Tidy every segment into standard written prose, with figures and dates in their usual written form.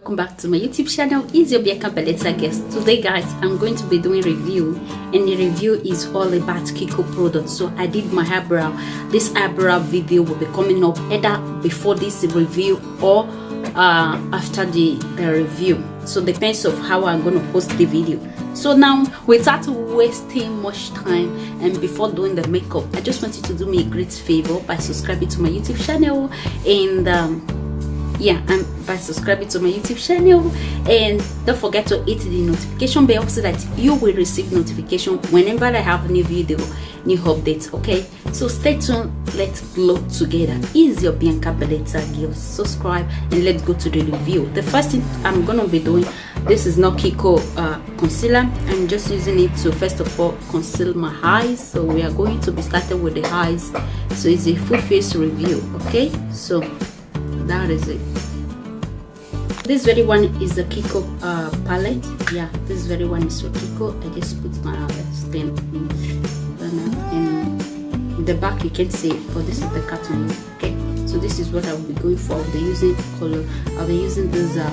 welcome back to my YouTube channel. It's your Bianca Beletta guest. Today guys, I'm going to be doing review, and the review is all about Kiko products. So I did my eyebrow. This eyebrow video will be coming up either before this review or after the review, so depends of how I'm going to post the video. So now, without wasting much time, and before doing the makeup, I just want you to do me a great favor by subscribing to my YouTube channel, and by subscribing to my YouTube channel, and don't forget to hit the notification bell so that you will receive notification whenever I have a new video, new updates. Okay, so stay tuned, let's glow together. Is your Bianca Beletta girl. Subscribe and let's go to the review. The first thing I'm gonna be doing, this is not Kiko concealer. I'm just using it to first of all conceal my eyes. So we are going to be starting with the eyes. So it's a full face review. Okay, so that is it. This very one is the Kiko palette. Yeah, this very one is for Kiko. I just put my stain in the back. You can see it, but this is the carton. Okay, so this is what I will be going for. I'll be using color. I'll be using this. I'll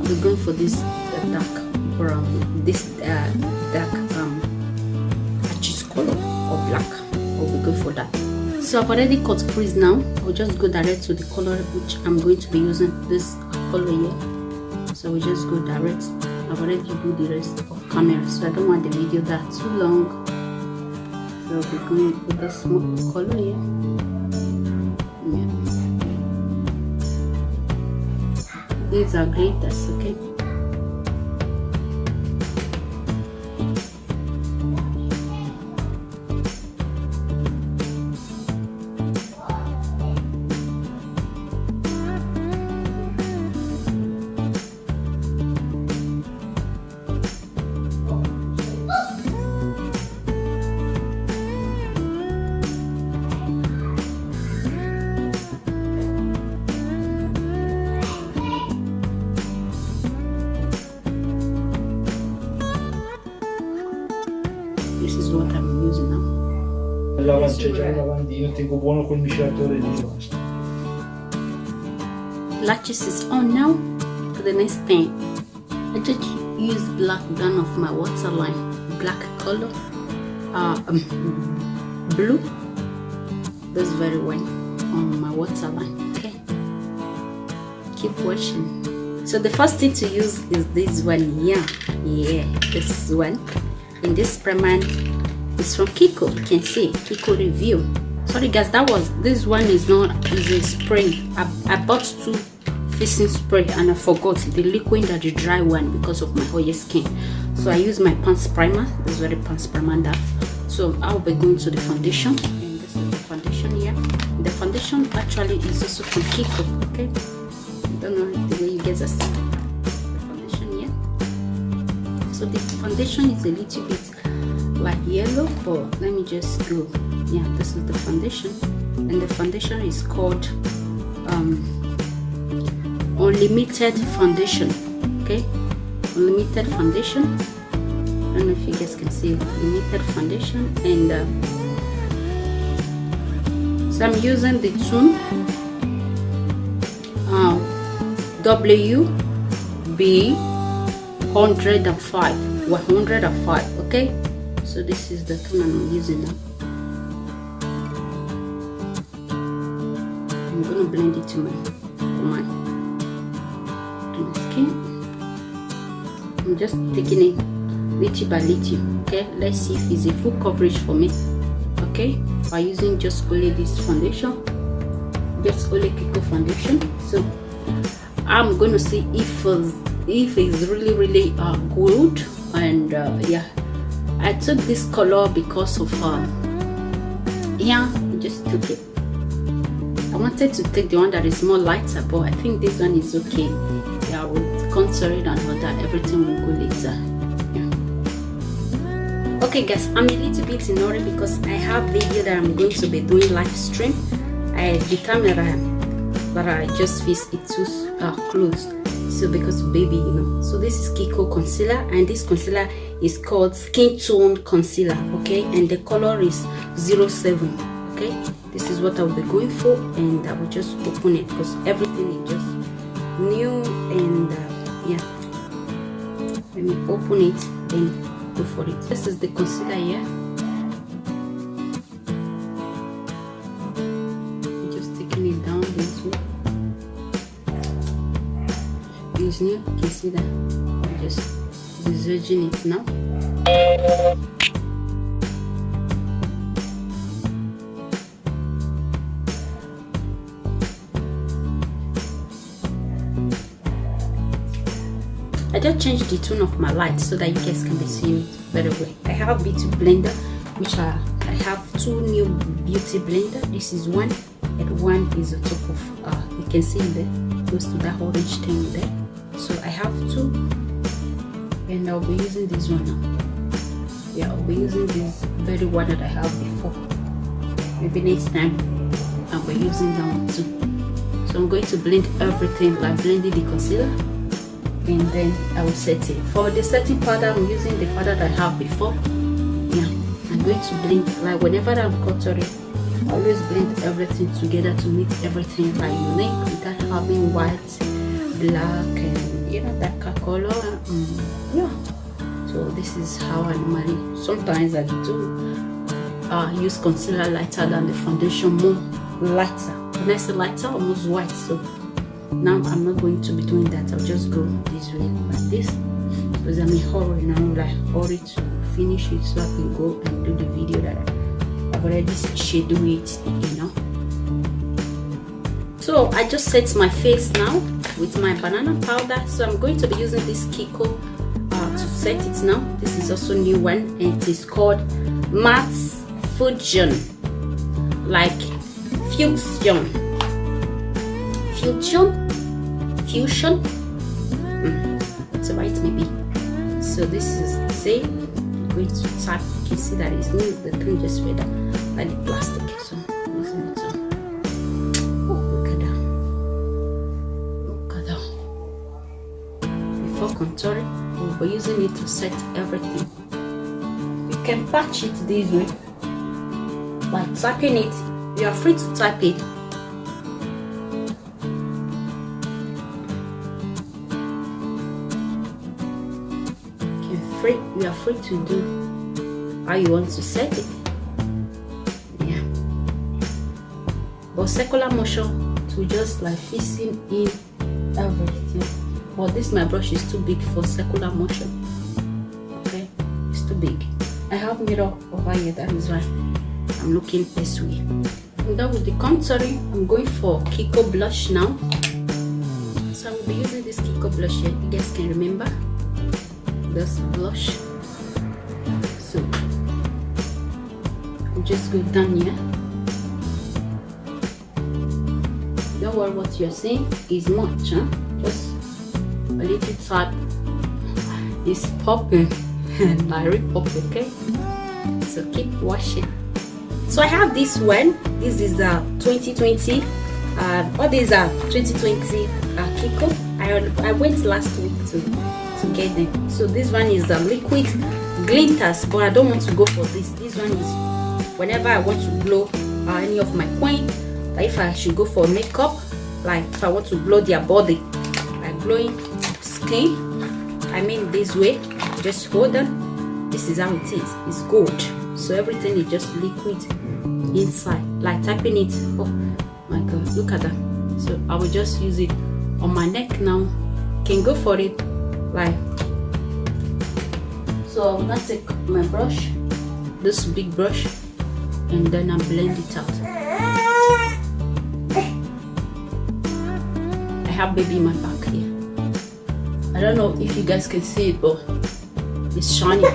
be going for this dark brown. This dark cheese color or black. I'll be going for that. So I've already cut crease now. I'll just go direct to the color which I'm going to be using, this color here. So we just go direct. I've already do the rest of camera, so I don't want the video that too long. So I'll be going with the smoke color here. Yeah. These are great, that's okay. This is what I'm using now. Io tengo buono col miscelatore di pasta. Lashes is on now. For the next thing, I just use black down of my waterline, black color, blue. That's very well on my waterline. Okay, keep watching. So the first thing to use is this one here. Yeah, this one. In this primer is from Kiko. You can see Kiko review. Sorry guys, this one is a spray. I bought two facing spray and I forgot the liquid and the dry one because of my oily skin. So I use my pants primer. This is very pants primer that. So I'll be going to the foundation, and this is the foundation here. The foundation actually is also from Kiko. Okay, I don't know the way you guys are seeing the foundation here. So the foundation is a little bit like yellow, but let me just go. Yeah, this is the foundation, and the foundation is called Unlimited Foundation. Okay, Unlimited Foundation. I don't know if you guys can see Unlimited Foundation, and so I'm using the tune WB 105. Okay, so this is the tone I'm using now. I'm gonna blend it to my skin. I'm just taking it little by little. Okay, let's see if it's a full coverage for me. Okay, by using just only this foundation, just only Kiko foundation. So I'm gonna see if it's really good. And yeah, I took this color because of yeah, I just took it. I wanted to take the one that is more lighter, but I think this one is okay. Yeah, with contouring and all that, everything will go later. Yeah. Okay guys, I'm a little bit in hurry because I have video that I'm going to be doing live stream. The camera but I just fixed it too close, so because baby, you know. So this is Kiko concealer, and this concealer is called Skin Tone Concealer. Okay, and the color is 07. Okay, this is what I'll be going for, and I will just open it because everything is just new, and yeah, let me open it and go for it. This is the concealer here. Just taking it down this way. It's new, you can see that. I'm just dissolving it now. I just changed the tone of my light so that you guys can be seeing it very well. I have beauty blender, which I have two new beauty blender. This is one, and one is the top of you can see there, close to that orange thing there. So I have two, and I'll be using this one now. Yeah, I'll be using this very one that I have before. Maybe next time I'll be using that one too. So I'm going to blend everything, like blending the concealer, and then I will set it. For the setting powder, I'm using the powder that I have before. Yeah, I'm going to blend, like whenever I'm contouring, I always blend everything together to make everything like unique without having white, black, and you know, darker color. Yeah, so this is how I normally, sometimes I do use concealer lighter than the foundation, more lighter. When I say lighter, almost white. So now I'm not going to be doing that. I'll just go this way like this, because I'm in hurry now, like hurry to finish it so I can go and do the video that I've already scheduled it, you know. So I just set my face now with my banana powder. So I'm going to be using this Kiko to set it now. This is also a new one, and it is called Matte Fusion, like Fusion. Whatever it may be. So this is, say, I'm going to tap. You can see that it's new. The thing just fed up like the plastic. So I'm using it too. Oh, look at that. Look at that. Before contouring, we'll be using it to set everything. You can patch it this way by tapping it. You are free to tap it. You are free to do how you want to set it. Yeah, but circular motion to just like fixing in everything. But this my brush is too big for circular motion. Okay, it's too big. I have mirror over here, that is why I'm looking this way. I'm done with the contouring. I'm going for Kiko blush now. So I will be using this Kiko blush here. You guys can remember this blush. So I'll just go down here. Don't worry what you're seeing is much, huh? Just a little tap. It's popping and very popping, okay? So keep washing. So I have this one. This is a 2020. All these are 2020 Kiko. I went last week to get them. So this one is the liquid glitters, but I don't want to go for this. This one is whenever I want to glow any of my queen, like if I should go for makeup, like if I want to glow their body, like glowing skin, I mean this way, just hold on. This is how it is. It's gold, so everything is just liquid inside, like tapping it. Oh my god, look at that. So I will just use it on my neck now. Can go for it. Like, so I'm gonna take my brush, this big brush, and then I blend it out. I have baby in my back here. I don't know if you guys can see it, but it's shiny.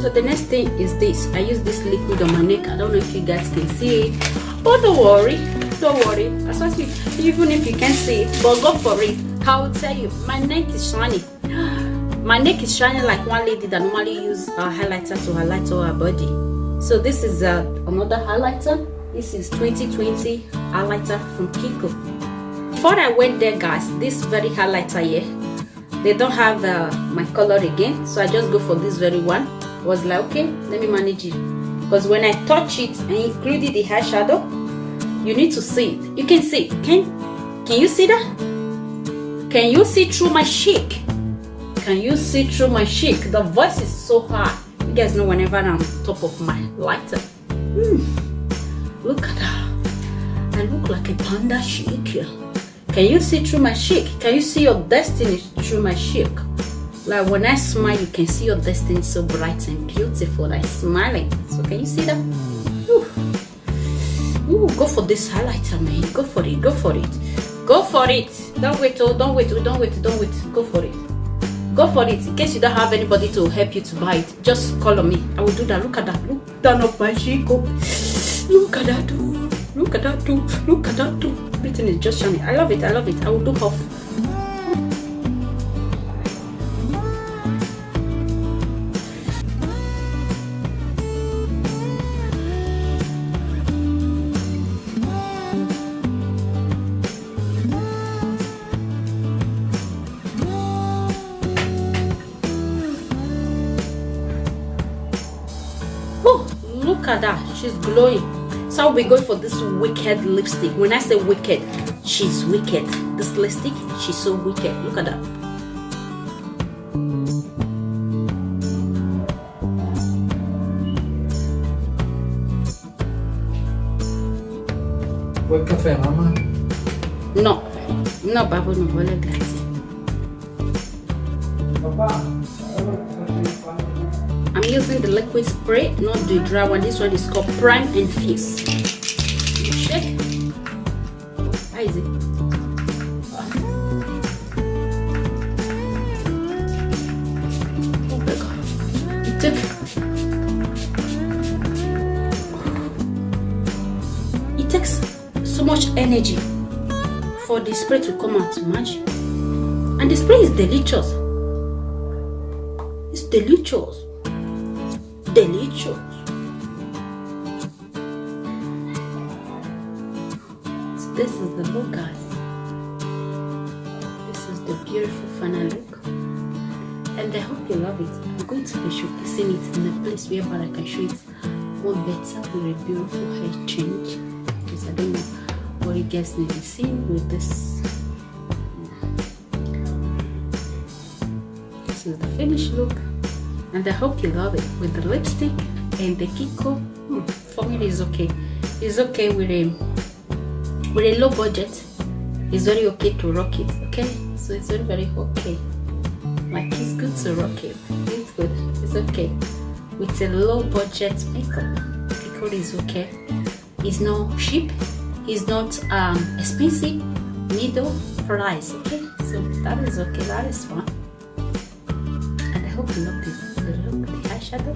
So the next thing is this. I use this liquid on my neck. I don't know if you guys can see it, but don't worry. As long as even if you can't see it, but go for it. I will tell you, my neck is shiny. My neck is shining like one lady that normally use a highlighter to highlight all her body. So this is another highlighter. This is 2020 highlighter from Kiko. Before I went there, guys, this very highlighter here, they don't have my color again, so I just go for this very one. I was like, okay, let me manage it, because when I touch it and included the eyeshadow, you need to see it. You can see it. Can you see that? Can you see through my cheek? Can you see through my cheek? The voice is so high. You guys know whenever I'm top of my lighter. Look at that. I look like a panda chic. Can you see through my cheek? Can you see your destiny through my cheek? Like when I smile, you can see your destiny so bright and beautiful. Like smiling. So can you see that? Ooh, go for this highlighter, man. Go for it. Go for it. Go for it. Don't wait. Oh, don't wait. Oh, don't wait. Don't wait. Go for it. Go for it. In case you don't have anybody to help you to buy it, just call on me. I will do that. Look at that. Look down up my cheek. Look at that too. Look at that too. Look at that too. Everything is just shining. I love it. I love it. I will do half. Look at that, she's glowing. So I'll be going for this wicked lipstick. When I say wicked, she's wicked. This lipstick, she's so wicked. Look at that. Vuoi il caffè, mamma? No, no, babbo non vuole, grazie. Papà, I'm using the liquid spray, not the dry one. This one is called Prime and Fuse. You shake. How is it? Oh my god. It takes so much energy for the spray to come out much. And the spray is delicious. It's delicious. Delicious. So this is the look, guys. This is the beautiful final look, and I hope you love it. I'm going to be showcasing it in a place where I can show it more better with a beautiful hair change, because I don't know what you guys may be seeing with this. This is the finished look. And I hope you love it with the lipstick and the Kiko. For me, it's okay. It's okay with a low budget. It's very okay to rock it. Okay, so it's very, very okay. Like it's good to rock it. It's good. It's okay with a low budget makeup. Kiko is okay. It's not cheap. It's not expensive. Middle price. Okay, so that is okay. That is fun. And I hope you love it. The look, the eyeshadow.